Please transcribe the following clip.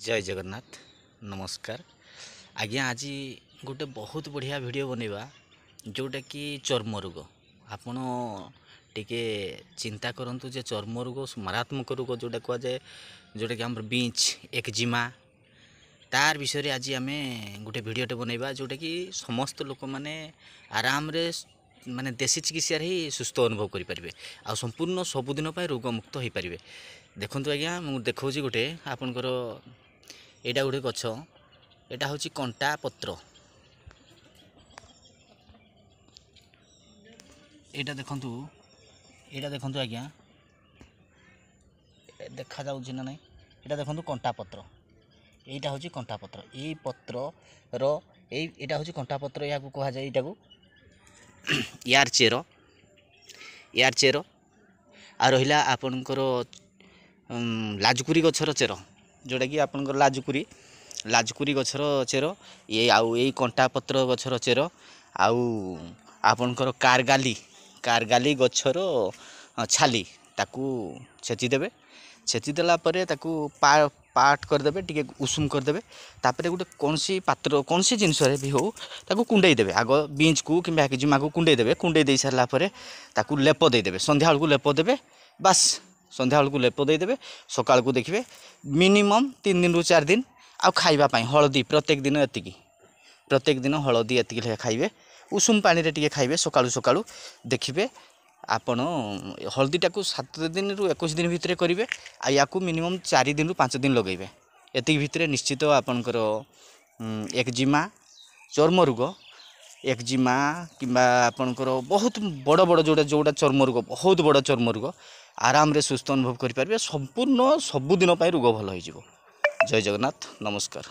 जय जगन्नाथ नमस्कार आज्ञा आज गोटे बहुत बढ़िया वीडियो बनैबा जोटा कि चर्म रोग आपण टिके चिंता करंतु जे चर्म रोग मारात्मक रोग जोटा कह जाए जोटा कि हमर बीच एक्जिमा तार विषय आज आम गोटे वीडियोटे बनैबा जोटा कि समस्त लोक मैंने आराम रे माने देशी चिकित्सा ही सुस्थ अनुभव करें आ संपूर्ण सबुदिन रोगमुक्त हो पारे। देखु आज्ञा मुझे देखा गोटे आपणकर एटा गोटे गछ एटा हूँ कंटा पत्र एटा देखु आज्ञा देखा जाउछि ना नहीं एटा देखु कंटा पत्र एटा हूँ कंटा पत्र ये पत्र रो एटा हूँ कंटा पत्र या कह जाए यहाँ यार चेर आ रहा आपणकर लाजकुरी गछर चेर जोटा कि आपणकर लाजकुरी गछर चेर ये आउ ये कंटा पत्र गछर चेर आउ आपणकर कारगाली गछर छाली ताकू छेचिदेवे छेचिदेला परे ताकू पाट करदेवे टिके उषुम करदेवे तापर गोटे कौन पात्र कौन जिनस भी हो ताकू कुंडई देवे आग बीच को कि एक्जिमा को कुंडई देवे कुंडई दे सारा पर ताकू लेप देदेवे संध्या को लेप देवे बास संध्या को लेप देदेवे सकाल को देखिए मिनिमम 3 दिन रु 4 दिन आ खाइबा हलदी प्रत्येक दिन हलदी एति खाइबे उषुम पानी रे टिके खाइबे सकाळु देखिए आपण हलदीटा को 7 दिन रु 21 दिन भितर करेंगे आ या मिनिमम 4 दिन रु 5 दिन लगेबे एति भितर निश्चित आपणकर एक्जिमा चर्म रोग एक्जिमा किंबा आपणकर बहुत बड़ जोड़ा चर्म रोग बहुत बड़ चर्म रोग आराम रे सुस्थ अनुभव करें संपूर्ण सबुदिन रोग भल हो। जय जगन्नाथ नमस्कार।